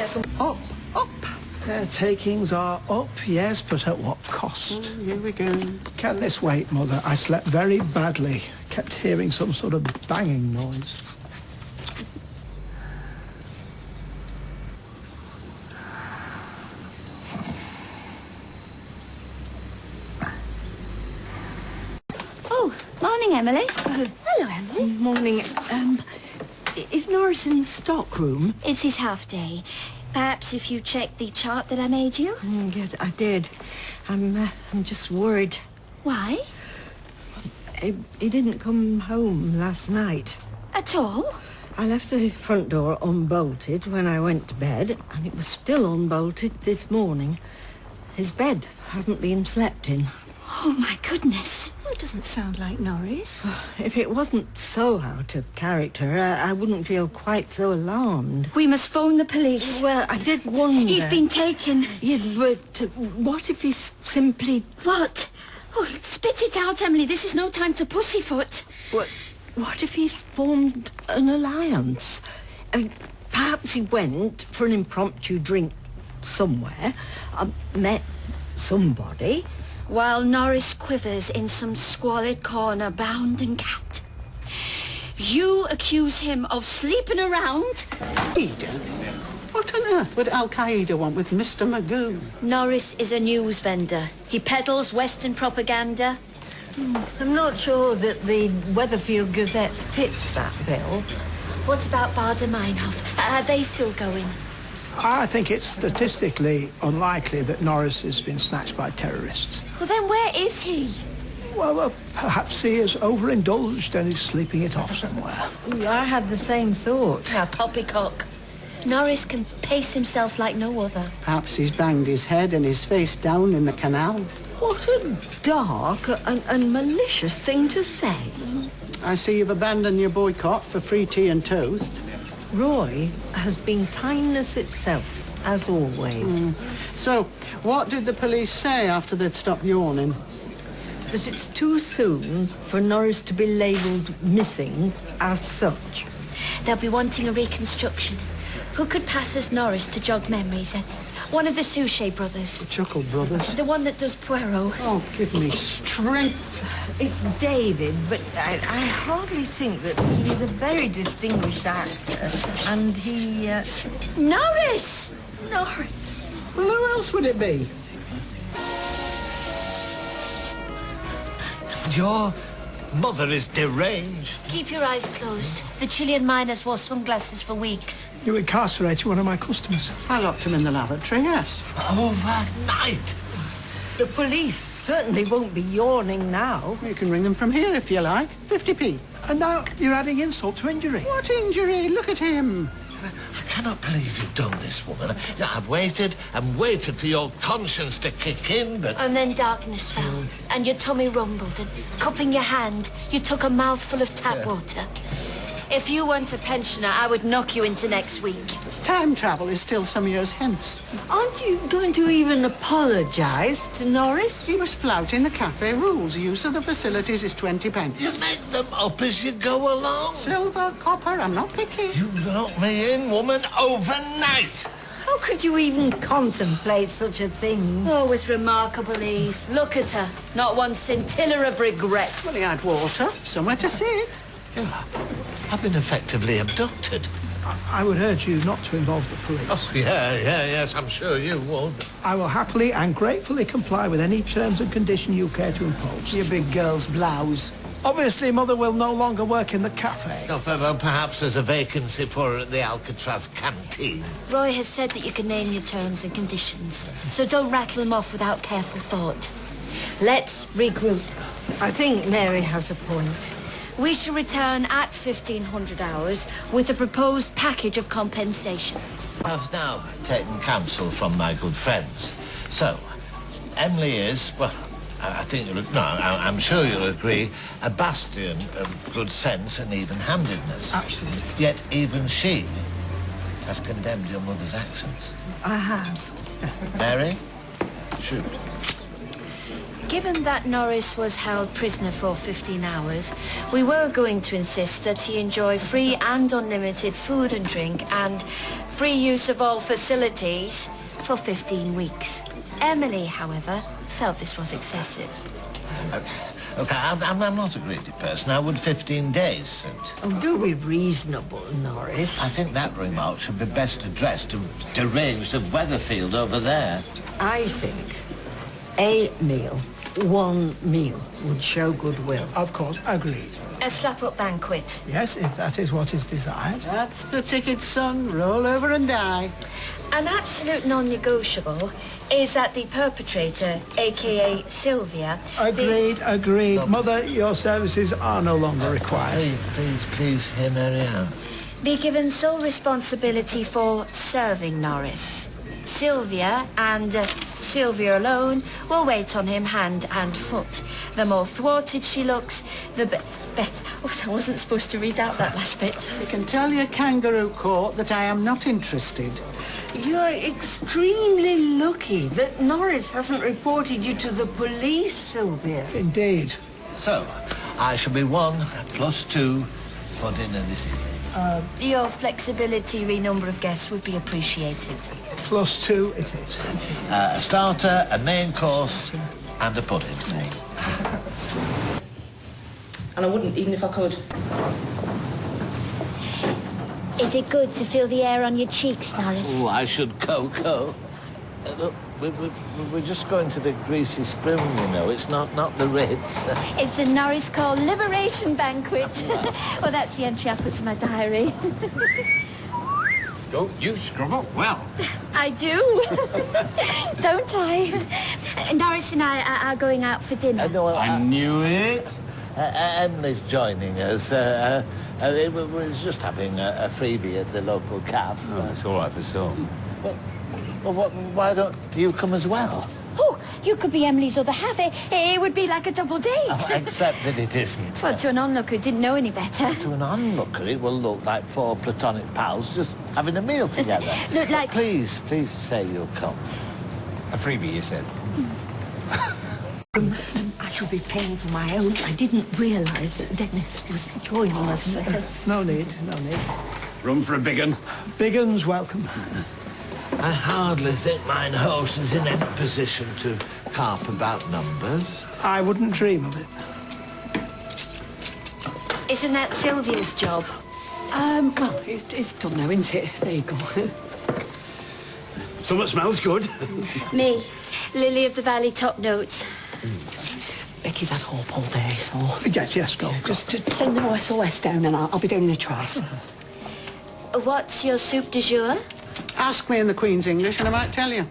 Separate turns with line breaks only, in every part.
get some...
Up.
Their takings are up, yes, but at what cost?
Oh, here we go.
Can this wait, Mother? I slept very badly. Kept hearing some sort of banging noise.
Oh, morning, Emily. Hello, Emily.
Morning. Is Norris in the stockroom?
It's his half day. Perhaps if you check the chart that I made you?
Yes, I did. I'm just worried.
Why?
He didn't come home last night.
At all?
I left the front door unbolted when I went to bed, and it was still unbolted this morning. His bed hasn't been slept in.
Oh, my goodness.
Well, it doesn't sound like Norris.
If it wasn't so out of character, I wouldn't feel quite so alarmed.
We must phone the police.
Well, I did wonder...
He's been taken.
Yeah, but what if he's simply...
What? Oh, spit it out, Emily. This is no time to pussyfoot.
What if he's formed an alliance? I mean, perhaps he went for an impromptu drink somewhere, met somebody...
While Norris quivers in some squalid corner, bound and gagged. You accuse him of sleeping around?
Ida, what on earth would Al-Qaeda want with Mr. Magoo?
Norris is a news vendor. He peddles Western propaganda.
I'm not sure that the Weatherfield Gazette fits that bill.
What about Baader-Meinhof? Are they still going?
I think it's statistically unlikely that Norris has been snatched by terrorists.
Well, then where is he?
Well, perhaps he is overindulged and is sleeping it off somewhere.
I had the same thought.
Now, poppycock. Norris can pace himself like no other.
Perhaps he's banged his head and his face down in the canal.
What a dark and malicious thing to say.
I see you've abandoned your boycott for free tea and toast.
Roy has been kindness itself, as always.
So, what did the police say after they'd stopped yawning?
That it's too soon for Norris to be labelled missing as such.
They'll be wanting a reconstruction. Who could pass as Norris to jog memories? One of the Suchet brothers.
The Chuckle brothers.
The one that does Poirot.
Oh, give me strength.
It's David, but I hardly think that he's a very distinguished actor. And he...
Norris!
Norris.
Well, who else would it be?
Your mother is deranged.
Keep your eyes closed. The Chilean miners wore sunglasses for weeks.
You incarcerated one of my customers.
I locked him in the lavatory, yes.
Overnight.
The police certainly won't be yawning now.
You can ring them from here if you like. 50p.
And now you're adding insult to injury.
What injury? Look at him.
I cannot believe you've done this, woman. I've waited and waited for your conscience to kick in, but...
And then darkness fell, and your tummy rumbled, and cupping your hand, you took a mouthful of tap water. If you weren't a pensioner, I would knock you into next week.
Time travel is still some years hence.
Aren't you going to even apologise to Norris?
He was flouting the cafe rules. Use of the facilities is 20 pence.
You make them up as you go along.
Silver, copper, I'm not picky.
You locked me in, woman, overnight.
How could you even contemplate such a thing?
Oh, with remarkable ease. Look at her. Not one scintilla of regret.
Well, he had water, somewhere to sit.
I've been effectively abducted.
I would urge you not to involve the police.
Oh, yes, I'm sure you would.
I will happily and gratefully comply with any terms and conditions you care to impose.
Your big girl's blouse.
Obviously, Mother will no longer work in the cafe.
No, but perhaps there's a vacancy for her at the Alcatraz canteen.
Roy has said that you can name your terms and conditions, so don't rattle them off without careful thought. Let's regroup.
I think Mary has a point.
We shall return at 1500 hours with a proposed package of compensation.
I've now taken counsel from my good friends. So, Emily is, well, I'm sure you'll agree, a bastion of good sense and even-handedness.
Absolutely.
Yet even she has condemned your mother's actions.
I have.
Mary, shoot.
Given that Norris was held prisoner for 15 hours, we were going to insist that he enjoy free and unlimited food and drink and Free use of all facilities for 15 weeks. Emily, however, felt this was excessive.
Okay, I'm not a greedy person. How would 15 days suit?
Oh, do be reasonable, Norris.
I think that remark should be best addressed to deranged of Weatherfield over there.
I think a meal, one meal, would show goodwill.
Of course, agreed.
A slap-up banquet.
Yes, if that is what is desired.
That's the ticket, son. Roll over and die.
An absolute non-negotiable is that the perpetrator, a.k.a. Sylvia...
Agreed. Mother, your services are no longer required.
Please, hear Mary Ann.
be given sole responsibility for serving Norris. Sylvia, and Sylvia alone, will wait on him hand and foot. The more thwarted she looks, the better. Oh, I wasn't supposed to read out that last bit.
You can tell your kangaroo court that I am not interested.
You're extremely lucky that Norris hasn't reported you to the police, Sylvia.
Indeed.
So, I shall be 1+2 for dinner this evening.
Your flexibility re number of guests would be appreciated.
+2 it is.
A starter, a main course, and a pudding.
And I wouldn't, even if I could.
Is it good to feel the air on your cheeks, Norris?
Oh, I should go. Look, we're just going to the Greasy Spoon, you know. It's not the Ritz.
It's a Norris called Liberation Banquet. Well, that's the entry I put to my diary.
Don't you scrub up well?
I do. Don't I? Norris and I are going out for dinner.
I knew it.
Emily's joining us. We was just having a freebie at the local cafe.
Oh, it's all right for some.
Well, why don't you come as well?
Oh, you could be Emily's other half. It would be like a double date.
Oh, except that it isn't.
Well, to an onlooker who didn't know any better.
To an onlooker, it will look like 4 platonic pals just having a meal together.
Look like...
Please say you'll come.
A freebie, you said?
I shall be paying for my own. I didn't realise that Dennis was joining us.
No need.
Room for a big un?
Big uns welcome.
I hardly think mine host is in any position to carp about numbers.
I wouldn't dream of it.
Isn't that Sylvia's job?
Well, it's done now, isn't it? There you go.
Something smells good.
Me, Lily of the Valley, top notes.
Becky's had hope all day, so...
Yes, go.
Just to send the SOS down and I'll be down in a trice.
What's your soup du jour?
Ask me in the Queen's English and I might tell you.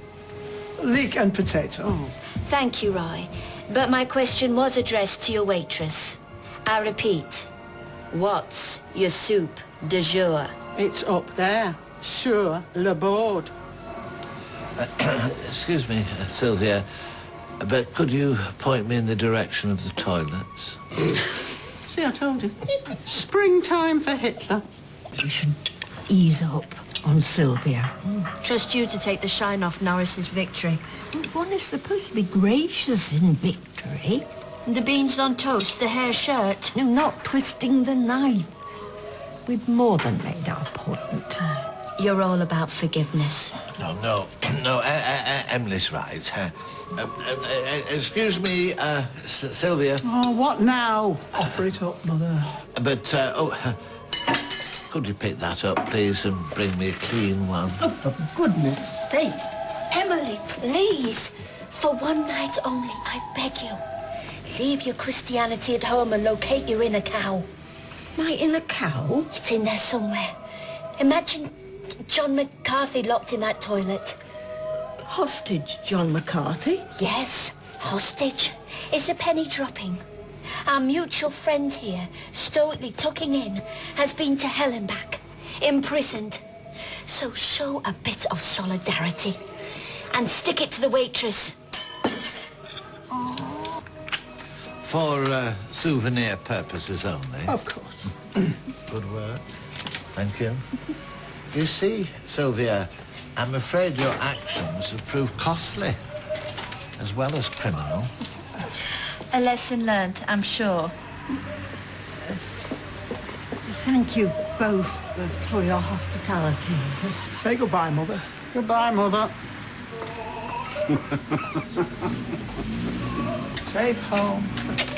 Leek and potato.
Oh.
Thank you, Roy. But my question was addressed to your waitress. I repeat, what's your soup du jour?
It's up there. Sur le board.
Excuse me, Sylvia, but could you point me in the direction of the toilets?
See, I told you. Springtime for Hitler.
We should ease up on Sylvia.
Trust you to take the shine off Norris's victory.
One is supposed to be gracious in victory.
The beans on toast, the hair shirt.
No, not twisting the knife. We've more than made our point.
You're all about forgiveness.
No, Emily's right. Excuse me, Sylvia.
Oh, what now?
Offer it up, Mother.
But, could you pick that up, please, and bring me a clean one?
Oh, for goodness sake.
Emily, please. For one night only, I beg you. Leave your Christianity at home and locate your inner cow.
My inner cow?
It's in there somewhere. Imagine John McCarthy locked in that toilet.
Hostage John McCarthy?
Yes, hostage. It's a penny dropping. Our mutual friend here, stoically tucking in, has been to hell and back, imprisoned. So show a bit of solidarity and stick it to the waitress.
For souvenir purposes only.
Of course.
Good work. Thank you. You see, Sylvia, I'm afraid your actions have proved costly, as well as criminal.
A lesson learnt, I'm sure.
Thank you both for your hospitality.
Say goodbye, Mother.
Goodbye, Mother.
Safe home.